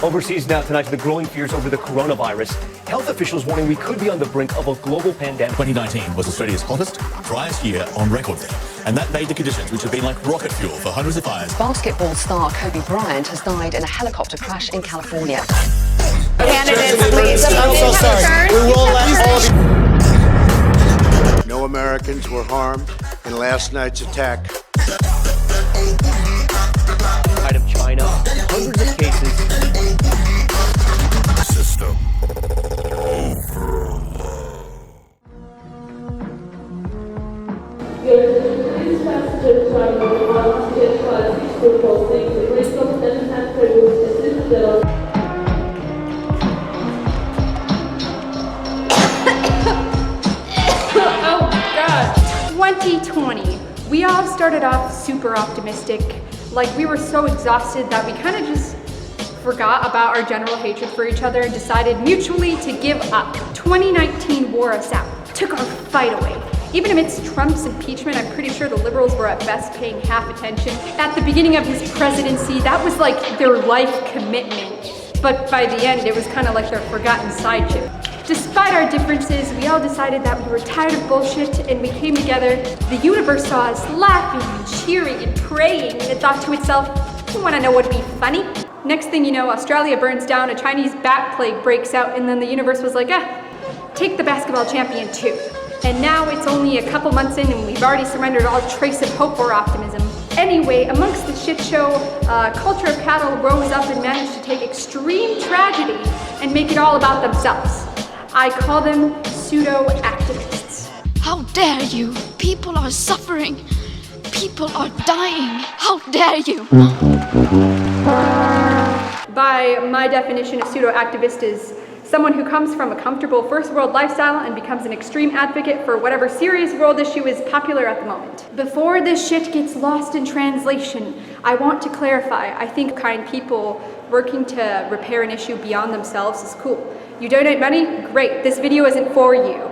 Overseas now tonight to the growing fears over the coronavirus. Health officials warning we could be on the brink of a global pandemic. 2019 was Australia's hottest, driest year on record there, and that made the conditions which have been like rocket fuel for hundreds of fires. Basketball star Kobe Bryant has died in a helicopter crash in California. Candidates, please. I'm so sorry. We will let all of you. No Americans were harmed in last night's attack. Out of China, hundreds of cases. System. Oh God. 2020. We all started off super optimistic. Like we were so exhausted that we kind of just forgot about our general hatred for each other and decided mutually to give up. 2019 wore us out, took our fight away. Even amidst Trump's impeachment, I'm pretty sure the liberals were at best paying half attention. At the beginning of his presidency, that was like their life commitment. But by the end, it was kind of like their forgotten side chick. Despite our differences, we all decided that we were tired of bullshit and we came together. The universe saw us laughing and cheering and praying, and it thought to itself, you wanna know what would be funny? Next thing you know, Australia burns down, a Chinese bat plague breaks out, and then the universe was like, take the basketball champion too. And now it's only a couple months in and we've already surrendered all trace of hope or optimism. Anyway, amongst the shit show, culture of cattle rose up and managed to take extreme tragedy and make it all about themselves. I call them Pseudo Activists. How dare you? People are suffering. People are dying. How dare you? By my definition, a Pseudo Activist is someone who comes from a comfortable first world lifestyle and becomes an extreme advocate for whatever serious world issue is popular at the moment. Before this shit gets lost in translation, I want to clarify, I think kind people working to repair an issue beyond themselves is cool. You donate money? Great, this video isn't for you.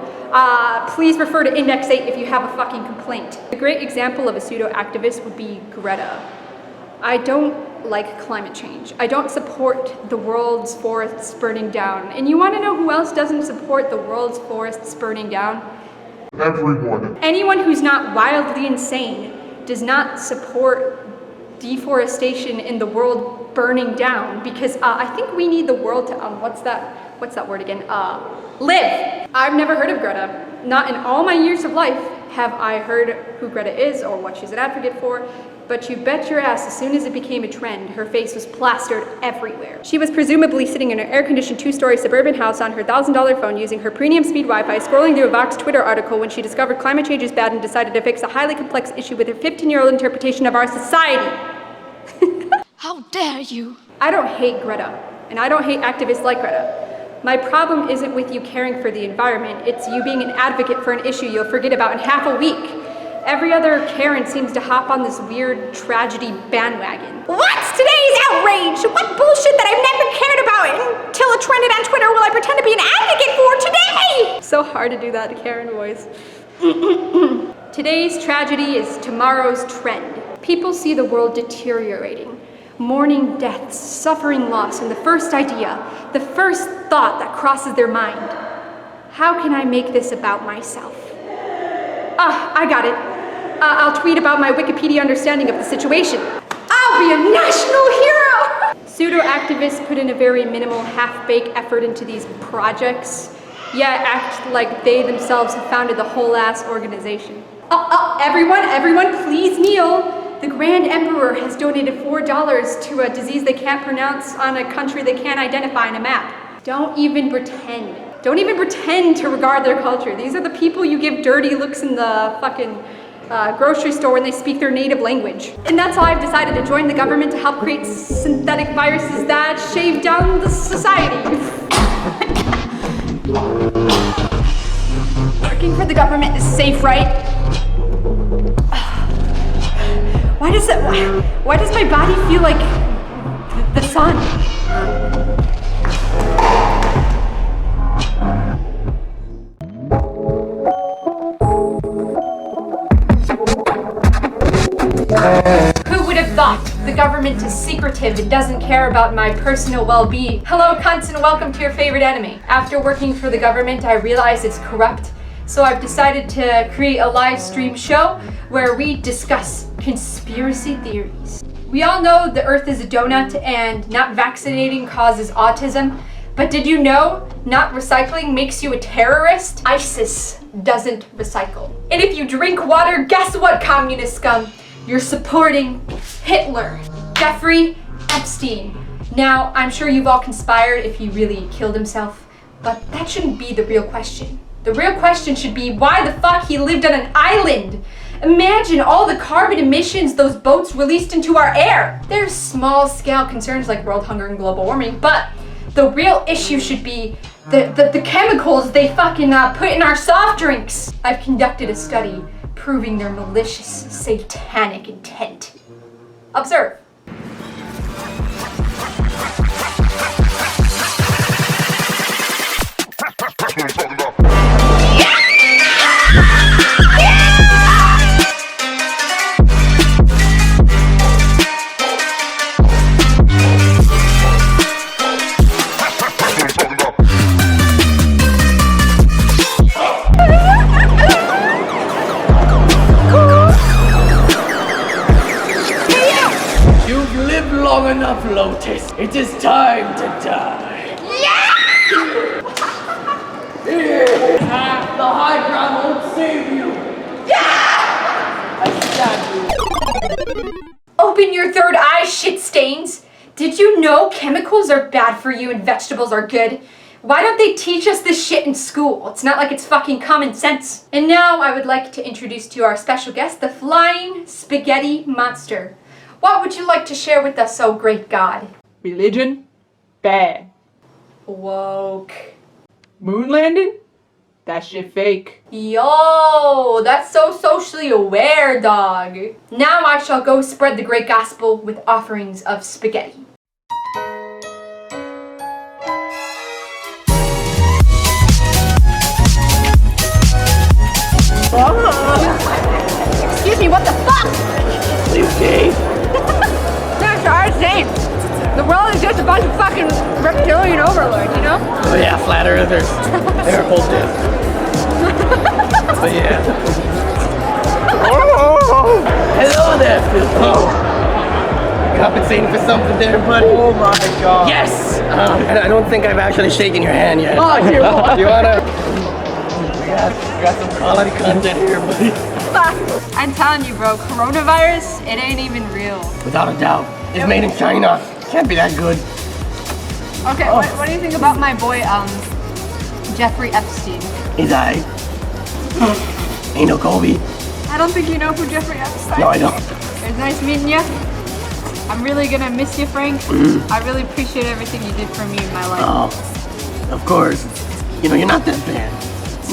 Please refer to Index 8 if you have a fucking complaint. A great example of a pseudo-activist would be Greta. I don't like climate change. I don't support the world's forests burning down. And you wanna know who else doesn't support the world's forests burning down? Everyone. Anyone who's not wildly insane does not support deforestation in the world burning down, because I think we need the world to, what's that word again? Live. I've never heard of Greta. Not in all my years of life have I heard who Greta is or what she's an advocate for, but you bet your ass as soon as it became a trend, her face was plastered everywhere. She was presumably sitting in her air-conditioned two-story suburban house on her $1,000 phone using her premium speed Wi-Fi, scrolling through a Vox Twitter article when she discovered climate change is bad and decided to fix a highly complex issue with her 15-year-old interpretation of our society. How dare you? I don't hate Greta, and I don't hate activists like Greta. My problem isn't with you caring for the environment, it's you being an advocate for an issue you'll forget about in half a week. Every other Karen seems to hop on this weird tragedy bandwagon. What's today's outrage? What bullshit that I've never cared about until it trended on Twitter will I pretend to be an advocate for today? So hard to do that Karen voice. Today's tragedy is tomorrow's trend. People see the world deteriorating. Mourning deaths, suffering loss, and the first idea, the first thought that crosses their mind. How can I make this about myself? I got it. I'll tweet about my Wikipedia understanding of the situation. I'll be a national hero! Pseudo-activists put in a very minimal half-baked effort into these projects, yet act like they themselves have founded the whole ass organization. Everyone, please kneel. The Grand Emperor has donated $4 to a disease they can't pronounce on a country they can't identify on a map. Don't even pretend. Don't even pretend to regard their culture. These are the people you give dirty looks in the fucking grocery store when they speak their native language. And that's why I've decided to join the government to help create synthetic viruses that shave down the society. Working for the government is safe, right? Why does my body feel like the sun? Who would have thought the government government is secretive and doesn't care about my personal well-being. Hello, cunts, and welcome to your favorite enemy. After working for the government, I realize it's corrupt, so I've decided to create a live stream show where we discuss conspiracy theories. We all know the Earth is a donut and not vaccinating causes autism, but did you know not recycling makes you a terrorist? ISIS doesn't recycle. And if you drink water, guess what, communist scum? You're supporting Hitler, Jeffrey Epstein. Now, I'm sure you've all conspired if he really killed himself, but that shouldn't be the real question. The real question should be why the fuck he lived on an island. Imagine all the carbon emissions those boats released into our air. There's small-scale concerns like world hunger and global warming, but the real issue should be the chemicals they fucking put in our soft drinks. I've conducted a study proving their malicious, satanic intent. Observe. Long enough, Lotus. It is time to die. Yeah! The high ground won't save you. Yeah! I stab you. Open your third eye, shit stains. Did you know chemicals are bad for you and vegetables are good? Why don't they teach us this shit in school? It's not like it's fucking common sense. And now I would like to introduce to you our special guest, the Flying Spaghetti Monster. What would you like to share with us, oh great God? Religion? Bad. Woke. Moon landing? That shit fake. Yo, that's so socially aware, dog. Now I shall go spread the great gospel with offerings of spaghetti. Excuse me, what the fuck? Please, Dave. That's our thing. The world is just a bunch of fucking reptilian overlords, you know? Oh yeah, flat earthers. They're whole dick. But yeah. Hello there, Phil. Oh. Compensating for something there, buddy. Oh my god. Yes! And I don't think I've actually shaken your hand yet. Oh, here, you wanna? We got some quality content here, buddy. I'm telling you, bro, coronavirus, it ain't even real. Without a doubt. It's made in China. Can't be that good. Okay, what do you think about my boy, Jeffrey Epstein? He's I. Ain't no Kobe. I don't think you know who Jeffrey Epstein is. No, I don't. It was nice meeting you. I'm really gonna miss you, Frank. I really appreciate everything you did for me in my life. Oh, of course. You know, you're not that bad.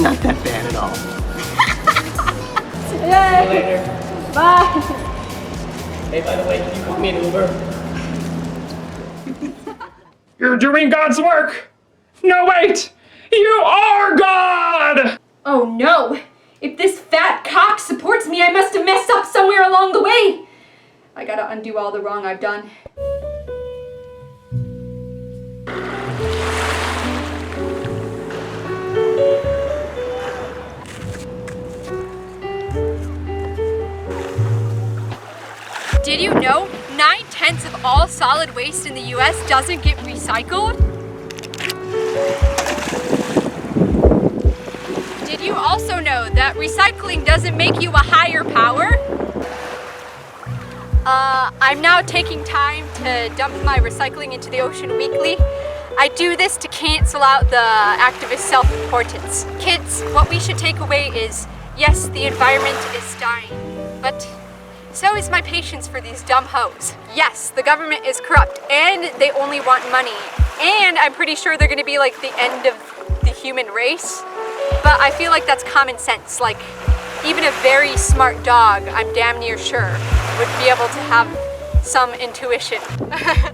Not that bad at all. Yay. See you later. Bye. Hey, by the way, can you book me an Uber? You're doing God's work! No, wait! You are God! Oh no! If this fat cock supports me, I must have messed up somewhere along the way! I gotta undo all the wrong I've done. Did you know 9/10 of all solid waste in the US doesn't get recycled? Did you also know that recycling doesn't make you a higher power? I'm now taking time to dump my recycling into the ocean weekly. I do this to cancel out the activist self-importance. Kids, what we should take away is, yes, the environment is dying, but so is my patience for these dumb hoes. Yes, the government is corrupt, and they only want money. And I'm pretty sure they're gonna be like the end of the human race. But I feel like that's common sense. Like, even a very smart dog, I'm damn near sure, would be able to have some intuition.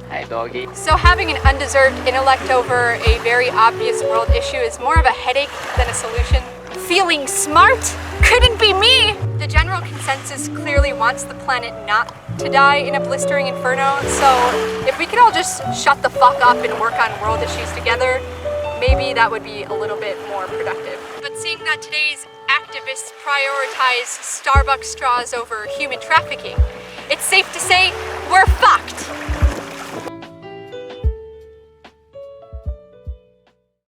Hey, doggy. So having an undeserved intellect over a very obvious world issue is more of a headache than a solution. Feeling smart? Couldn't be me! The general consensus clearly wants the planet not to die in a blistering inferno, so if we could all just shut the fuck up and work on world issues together, maybe that would be a little bit more productive. But seeing that today's activists prioritize Starbucks straws over human trafficking, it's safe to say we're fucked.